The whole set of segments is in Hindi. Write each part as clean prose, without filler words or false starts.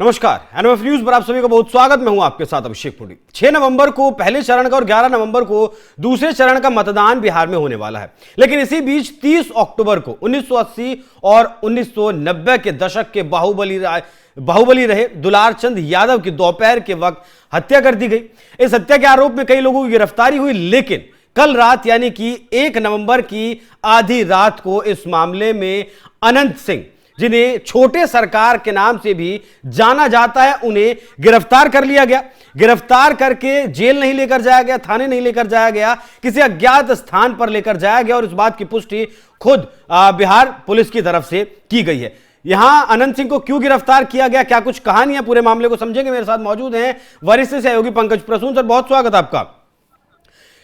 नमस्कार, एनएमएफ न्यूज पर आप सभी का बहुत स्वागत। मैं हूं आपके साथ अभिषेक पुरी। 6 नवंबर को पहले चरण का और 11 नवंबर को दूसरे चरण का मतदान बिहार में होने वाला है। लेकिन इसी बीच 30 अक्टूबर को 1980 और 1990 के दशक के बाहुबली रहे दुलार चंद यादव की दोपहर के वक्त हत्या कर दी गई। इस हत्या के आरोप में कई लोगों की गिरफ्तारी हुई, लेकिन कल रात यानी कि 1 नवंबर की आधी रात को इस मामले में अनंत सिंह, जिन्हें छोटे सरकार के नाम से भी जाना जाता है, उन्हें गिरफ्तार कर लिया गया। गिरफ्तार करके जेल नहीं लेकर जाया गया, थाने नहीं लेकर जाया गया, किसी अज्ञात स्थान पर लेकर जाया गया और इस बात की पुष्टि खुद बिहार पुलिस की तरफ से की गई है। यहां अनंत सिंह को क्यों गिरफ्तार किया गया, क्या कुछ कहानी है, पूरे मामले को समझेंगे। मेरे साथ मौजूद हैं वरिष्ठ सहयोगी पंकज प्रसून। सर, बहुत स्वागत आपका।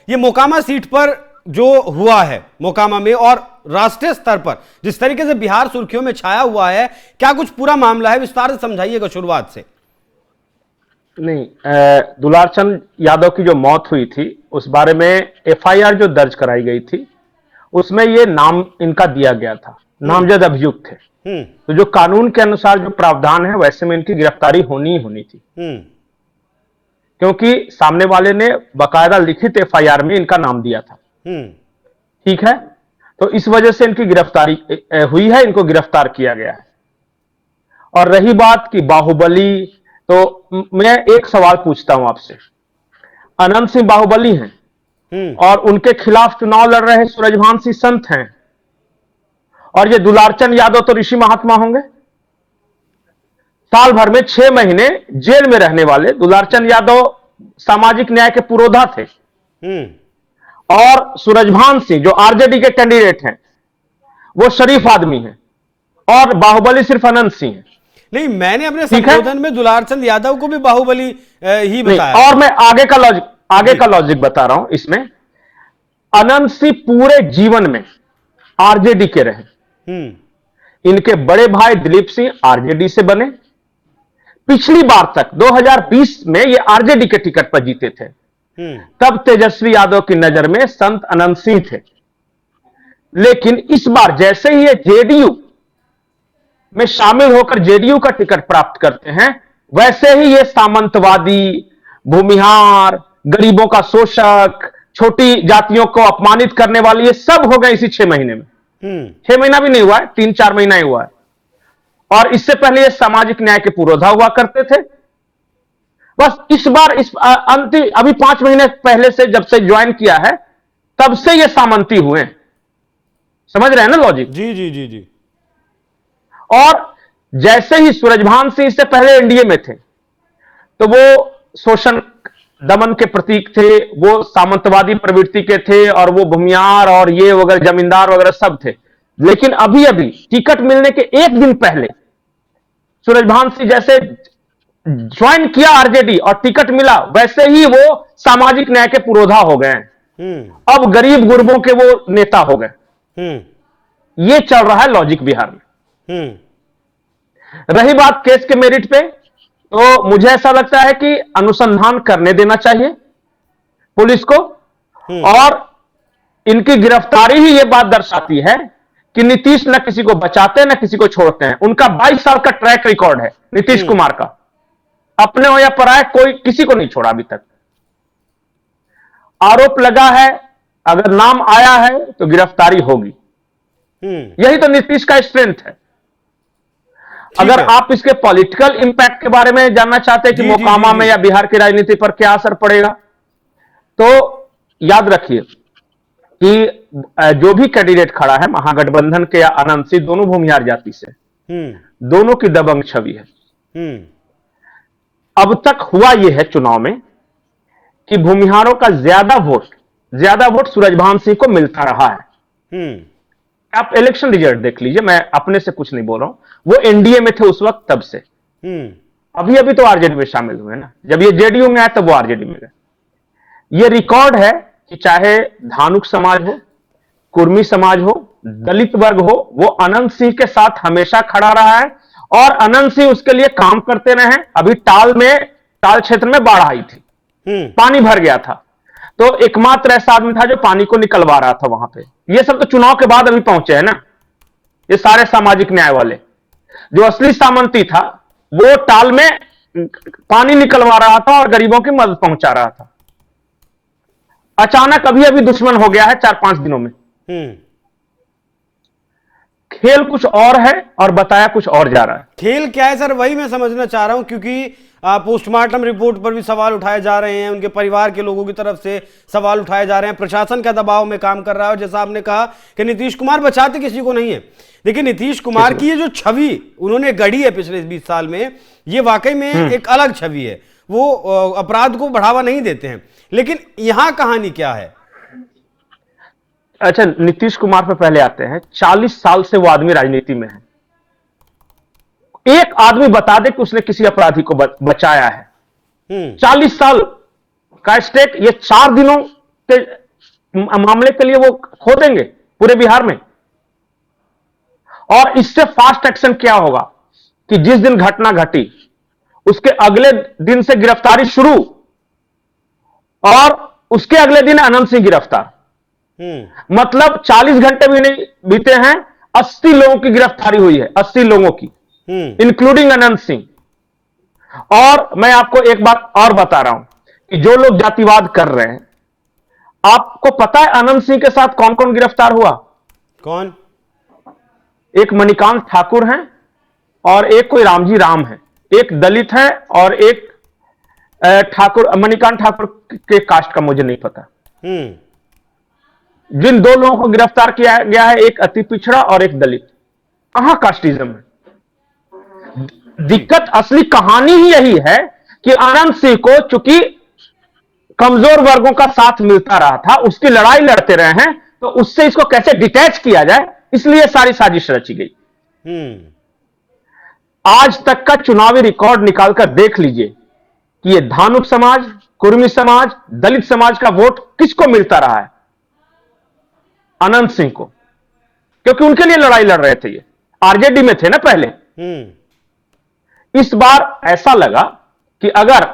ये मोकामा सीट पर जो हुआ है, मोकामा में और राष्ट्रीय स्तर पर जिस तरीके से बिहार सुर्खियों में छाया हुआ है, क्या कुछ पूरा मामला है, विस्तार से समझाइएगा शुरुआत से। नहीं, दुलारचंद यादव की जो मौत हुई थी उस बारे में एफआईआर जो दर्ज कराई गई थी उसमें ये नाम इनका दिया गया था, नामजद अभियुक्त थे। तो जो कानून के अनुसार जो प्रावधान है वैसे में इनकी गिरफ्तारी होनी ही होनी थी, क्योंकि सामने वाले ने बकायदा लिखित एफआईआर में इनका नाम दिया था। ठीक है, तो इस वजह से इनकी गिरफ्तारी हुई है, इनको गिरफ्तार किया गया है। और रही बात कि बाहुबली, तो मैं एक सवाल पूछता हूं आपसे। अनंत सिंह बाहुबली हैं और उनके खिलाफ चुनाव लड़ रहे सूरजभान सिंह संत हैं, और ये दुलारचंद यादव तो ऋषि महात्मा होंगे। साल भर में 6 महीने जेल में रहने वाले दुलारचंद यादव सामाजिक न्याय के पुरोधा थे, और सूरजभान सिंह जो आरजेडी के कैंडिडेट हैं वो शरीफ आदमी हैं, और बाहुबली सिर्फ अनंत सिंह है। नहीं, मैंने अपने संबोधन में दुलारचंद यादव को भी बाहुबली ही बताया। और मैं आगे का लॉजिक बता रहा हूं। इसमें अनंत सिंह पूरे जीवन में आरजेडी के रहे। इनके बड़े भाई दिलीप सिंह आरजेडी से बने। पिछली बार तक 2020 में ये आरजेडी के टिकट पर जीते थे, तब तेजस्वी यादव की नजर में संत अनंत सिंह थे। लेकिन इस बार जैसे ही ये जेडीयू में शामिल होकर जेडीयू का टिकट प्राप्त करते हैं, वैसे ही ये सामंतवादी, भूमिहार, गरीबों का शोषक, छोटी जातियों को अपमानित करने वाले, ये सब हो गए इसी 6 महीने में। 6 महीना भी नहीं हुआ है, 3-4 महीना ही हुआ है। और इससे पहले ये सामाजिक न्याय के पुरोधा हुआ करते थे। बस इस बार अंतिम अभी 5 महीने पहले से, जब से ज्वाइन किया है, तब से ये सामंती हुए। समझ रहे हैं ना लॉजिक? जी जी जी जी। और जैसे ही सूरजभान सिंह इससे पहले एनडीए में थे, तो वो शोषण दमन के प्रतीक थे, वो सामंतवादी प्रवृत्ति के थे, और वो भूमियार और ये वगैरह जमींदार वगैरह सब थे। लेकिन अभी अभी टिकट मिलने के 1 दिन पहले सूरजभान सिंह जैसे ज्वाइन किया आरजेडी और टिकट मिला, वैसे ही वो सामाजिक न्याय के पुरोधा हो गए। अब गरीब गुरबों के वो नेता हो गए। ये चल रहा है लॉजिक बिहार में। रही बात केस के मेरिट पे, तो मुझे ऐसा लगता है कि अनुसंधान करने देना चाहिए पुलिस को, और इनकी गिरफ्तारी ही ये बात दर्शाती है कि नीतीश न किसी को बचाते हैं न किसी को छोड़ते हैं। उनका 22 साल का ट्रैक रिकॉर्ड है नीतीश कुमार का, अपने हो या पराये, कोई किसी को नहीं छोड़ा अभी तक। आरोप लगा है, अगर नाम आया है तो गिरफ्तारी होगी। यही तो नीतीश का स्ट्रेंथ है। अगर आप इसके पॉलिटिकल इंपैक्ट के बारे में जानना चाहते हैं कि मोकामा में या बिहार की राजनीति पर क्या असर पड़ेगा, तो याद रखिए कि जो भी कैंडिडेट खड़ा है महागठबंधन के या अनंत सिंह, दोनों भूमिहार जाति से, दोनों की दबंग छवि है। अब तक हुआ यह है चुनाव में कि भूमिहारों का ज्यादा वोट सूरजभान सिंह को मिलता रहा है। आप इलेक्शन रिजल्ट देख लीजिए, मैं अपने से कुछ नहीं बोल रहा हूं। वो एनडीए में थे उस वक्त, तब से अभी अभी तो आरजेडी में शामिल हुए ना। जब ये जेडीयू में आया तब वो आरजेडी में गए। ये रिकॉर्ड है कि चाहे धानुक समाज हो, कुर्मी समाज हो, दलित वर्ग हो, वो अनंत सिंह के साथ हमेशा खड़ा रहा है, और अनंत सिंह उसके लिए काम करते रहे। अभी टाल क्षेत्र में बाढ़ आई थी, पानी भर गया था, तो एकमात्र ऐसा आदमी था जो पानी को निकलवा रहा था वहां पे। ये सब तो चुनाव के बाद अभी पहुंचे हैं ना, ये सारे सामाजिक न्याय वाले। जो असली सामंती था वो टाल में पानी निकलवा रहा था और गरीबों की मदद पहुंचा रहा था। अचानक अभी अभी दुश्मन हो गया है 4-5 दिनों में। खेल कुछ और है और बताया कुछ और जा रहा है। खेल क्या है सर, वही मैं समझना चाह रहा हूं, क्योंकि पोस्टमार्टम रिपोर्ट पर भी सवाल उठाए जा रहे हैं, उनके परिवार के लोगों की तरफ से सवाल उठाए जा रहे हैं, प्रशासन का दबाव में काम कर रहा है। और जैसा आपने कहा कि नीतीश कुमार बचाते किसी को नहीं है, लेकिन नीतीश कुमार की ये जो छवि उन्होंने गढ़ी है पिछले 20 साल में, ये वाकई में एक अलग छवि है। वो अपराध को बढ़ावा नहीं देते हैं, लेकिन यहां कहानी क्या है? अच्छा, नीतीश कुमार पे पहले आते हैं। 40 साल से वो आदमी राजनीति में है। एक आदमी बता दे कि उसने किसी अपराधी को बचाया है। 40 साल का स्टेक, ये 4 दिनों के मामले के लिए वो खो देंगे पूरे बिहार में। और इससे फास्ट एक्शन क्या होगा कि जिस दिन घटना घटी उसके अगले दिन से गिरफ्तारी शुरू, और उसके अगले दिन अनंत सिंह गिरफ्तार। मतलब 40 घंटे भी नहीं बीते हैं, 80 लोगों की गिरफ्तारी हुई है, 80 लोगों की, इंक्लूडिंग अनंत सिंह। और मैं आपको एक बात और बता रहा हूं कि जो लोग जातिवाद कर रहे हैं, आपको पता है अनंत सिंह के साथ कौन कौन गिरफ्तार हुआ? कौन? एक मणिकांत ठाकुर हैं और एक कोई रामजी राम है, एक दलित है और एक ठाकुर, मणिकांत ठाकुर के कास्ट का मुझे नहीं पता। जिन 2 लोगों को गिरफ्तार किया गया है, एक अति पिछड़ा और एक दलित। कहां कास्टिज्म है? दिक्कत, असली कहानी ही यही है कि अनंत सिंह को चूंकि कमजोर वर्गों का साथ मिलता रहा था, उसकी लड़ाई लड़ते रहे हैं, तो उससे इसको कैसे डिटैच किया जाए, इसलिए सारी साजिश रची गई। आज तक का चुनावी रिकॉर्ड निकालकर देख लीजिए कि ये धानुक समाज, कुर्मी समाज, दलित समाज का वोट किसको मिलता रहा है? अनंत सिंह को, क्योंकि उनके लिए लड़ाई लड़ रहे थे। ये आरजेडी में थे ना पहले। इस बार ऐसा लगा कि अगर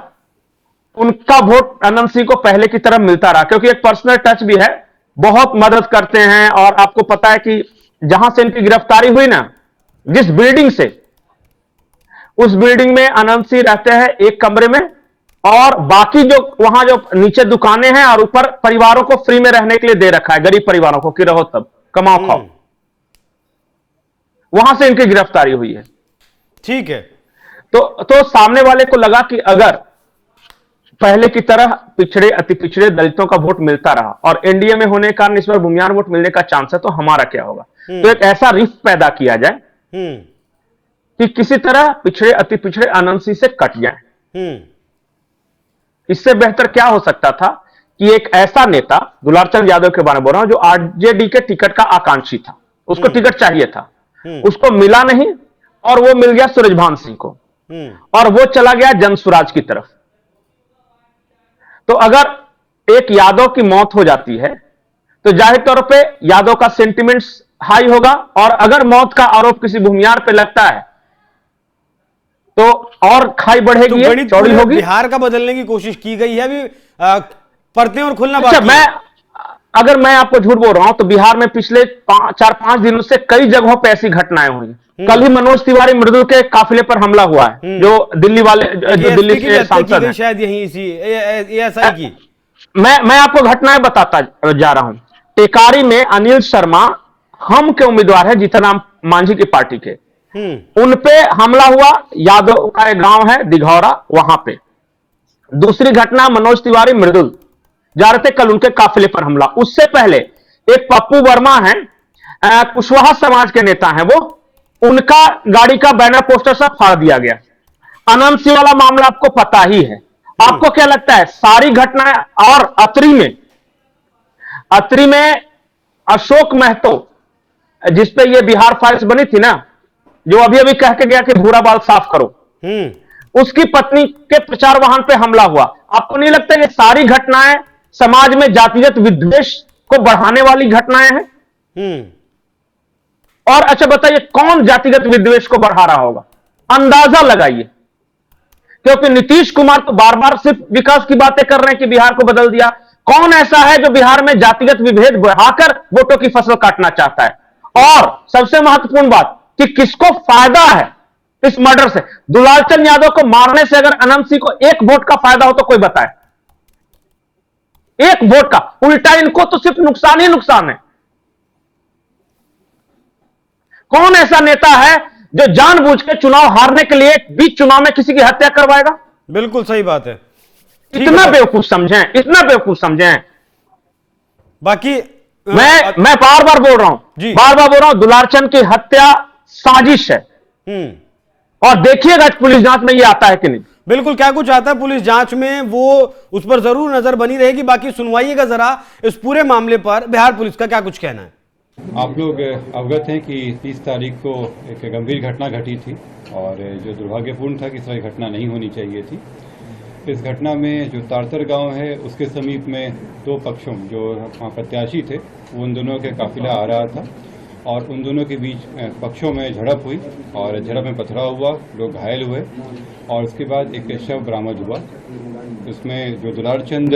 उनका वोट अनंत सिंह को पहले की तरह मिलता रहा, क्योंकि एक पर्सनल टच भी है, बहुत मदद करते हैं। और आपको पता है कि जहां से इनकी गिरफ्तारी हुई ना, जिस बिल्डिंग से, उस बिल्डिंग में अनंत सिंह रहते हैं एक कमरे में, और बाकी जो वहां जो नीचे दुकानें हैं और ऊपर परिवारों को फ्री में रहने के लिए दे रखा है, गरीब परिवारों को, कि रहो तब कमाओ खाओ। वहां से इनकी गिरफ्तारी हुई है। ठीक है। तो सामने वाले को लगा कि अगर पहले की तरह पिछड़े, अति पिछड़े दलितों का वोट मिलता रहा और एनडीए में होने का इस बार बुनियाद वोट मिलने का चांस है, तो हमारा क्या होगा? तो एक ऐसा रिफ्ट पैदा किया जाए कि किसी तरह पिछड़े, अति पिछड़े अनंत सिंह से कट जाए। इससे बेहतर क्या हो सकता था कि एक ऐसा नेता, दुलारचंद यादव के बारे में बोल रहा हूं, जो आरजेडी के टिकट का आकांक्षी था, उसको टिकट चाहिए था, उसको मिला नहीं, और वो मिल गया सूरजभान सिंह को, और वो चला गया जनसुराज की तरफ। तो अगर एक यादव की मौत हो जाती है तो जाहिर तौर पे यादव का सेंटिमेंट्स हाई होगा, और अगर मौत का आरोप किसी भूमियार पे लगता है तो और खाई बढ़ेगी, तो चौड़ी होगी। बिहार का बदलने की कोशिश की गई है, अभी परतें और खुलना बाकी है। अगर मैं आपको झूठ बोल रहा हूं तो बिहार में पिछले 4-5 दिनों से कई जगहों पे ऐसी घटनाएं हुई। कल ही मनोज तिवारी मृदुल के काफिले पर हमला हुआ है, जो दिल्ली वाले, जो दिल्ली से सांसद हैं, शायद यही इसी ऐसा की। मैं आपको घटनाएं बताता जा रहा हूं। टेकारी में अनिल शर्मा हम के उम्मीदवार है, जीतनराम मांझी की पार्टी के, उन पे हमला हुआ। यादव का एक गांव है दिघौरा, वहां पे। दूसरी घटना, मनोज तिवारी मृदुल जा रहे थे, कल उनके काफिले पर हमला। उससे पहले एक पप्पू वर्मा है, कुशवाहा समाज के नेता हैं वो, उनका गाड़ी का बैनर पोस्टर सब फाड़ दिया गया। अनंत सिंह वाला मामला आपको पता ही है। आपको क्या लगता है सारी घटनाएं? और अतरी में अशोक महतो, जिसपे ये बिहार फाइल्स बनी थी ना, जो अभी अभी कह के गया कि भूरा बाल साफ करो, उसकी पत्नी के प्रचार वाहन पे हमला हुआ। आपको नहीं लगता ये सारी घटनाएं समाज में जातिगत विद्वेष को बढ़ाने वाली घटनाएं हैं? और अच्छा बताइए, कौन जातिगत विद्वेष को बढ़ा रहा होगा? अंदाजा लगाइए, क्योंकि नीतीश कुमार तो बार बार सिर्फ विकास की बातें कर रहे हैं कि बिहार को बदल दिया। कौन ऐसा है जो बिहार में जातिगत विभेद बढ़ाकर वोटों की फसल काटना चाहता है? और सबसे महत्वपूर्ण बात कि किसको फायदा है इस मर्डर से। दुलालचंद यादव को मारने से अगर अनंत सिंह को 1 वोट का फायदा हो तो कोई बताए, 1 वोट का। उल्टा इनको तो सिर्फ नुकसान ही नुकसान है। कौन ऐसा नेता है जो जानबूझ के चुनाव हारने के लिए बीच चुनाव में किसी की हत्या करवाएगा? बिल्कुल सही बात है। इतना बेवकूफ समझें, इतना बेवकूफ समझें। बाकी मैं बार बार बोल रहा हूं, बार बार बोल रहा हूं, दुलारचंद की हत्या साजिश है। और देखिएगा पुलिस जांच में ये आता है कि नहीं। बिल्कुल, क्या कुछ आता है पुलिस जांच में, वो उस पर जरूर नजर बनी रहेगी। बाकी सुनवाइएगा जरा इस पूरे मामले पर बिहार पुलिस का क्या कुछ कहना है। आप लोग अवगत हैं कि 30 तारीख को एक गंभीर घटना घटी थी और जो दुर्भाग्यपूर्ण था कि इस तरह घटना नहीं होनी चाहिए थी। इस घटना में जो तारतर गांव है उसके समीप में 2 पक्षों जो वहाँ प्रत्याशी थे वो उन दोनों के काफिला आ रहा था और उन दोनों के बीच पक्षों में झड़प हुई और झड़प में पथराव हुआ, लोग घायल हुए और उसके बाद एक शव बरामद हुआ। उसमें जो दुलारचंद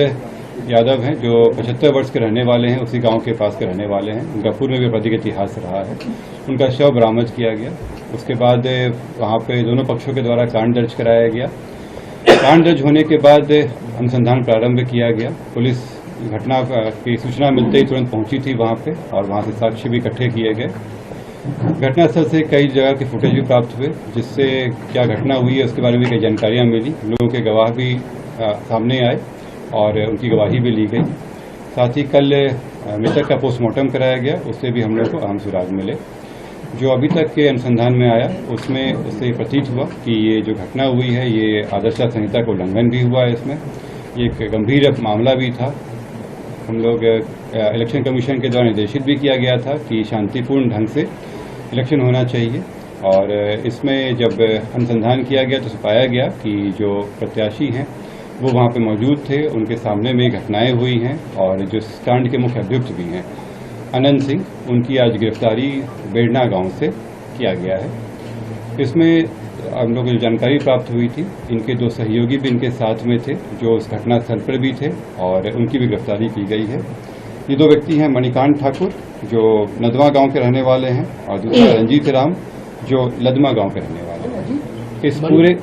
यादव हैं जो 75 वर्ष के रहने वाले हैं, उसी गांव के पास के रहने वाले हैं, उनका पूर्व में भी आपराधिक इतिहास रहा है, उनका शव बरामद किया गया। उसके बाद वहाँ पे दोनों पक्षों के द्वारा कांड दर्ज कराया गया। कांड दर्ज होने के बाद अनुसंधान प्रारंभ किया गया। पुलिस घटना की सूचना मिलते ही तुरंत पहुंची थी वहाँ पे और वहाँ से साक्ष्य भी इकट्ठे किए गए। घटनास्थल से कई जगह के फुटेज भी प्राप्त हुए जिससे क्या घटना हुई है उसके बारे में कई जानकारियाँ मिली। लोगों के गवाह भी सामने आए और उनकी गवाही भी ली गई। साथ ही कल मृतक का पोस्टमार्टम कराया गया, उससे भी हम लोग को अहम सुराग मिले। जो अभी तक के अनुसंधान में आया उसमें उससे प्रतीत हुआ कि ये जो घटना हुई है ये आदर्श संहिता का उल्लंघन भी हुआ है। इसमें ये एक गंभीर मामला भी था। हम लोग इलेक्शन कमीशन के द्वारा निर्देशित भी किया गया था कि शांतिपूर्ण ढंग से इलेक्शन होना चाहिए और इसमें जब अनुसंधान किया गया तो पाया गया कि जो प्रत्याशी हैं वो वहाँ पे मौजूद थे, उनके सामने में घटनाएं हुई हैं और जो कांड के मुख्य अभियुक्त भी हैं अनंत सिंह, उनकी आज गिरफ्तारी बेड़ना गांव से किया गया है। इसमें हम लोगों को जानकारी प्राप्त हुई थी, इनके 2 सहयोगी भी इनके साथ में थे जो उस घटनास्थल पर भी थे और उनकी भी गिरफ्तारी की गई है। ये 2 व्यक्ति हैं मणिकांत ठाकुर जो नदवा गांव के रहने वाले हैं और दूसरा रंजीत राम जो लदमा गांव के रहने वाले हैं। इस पूरे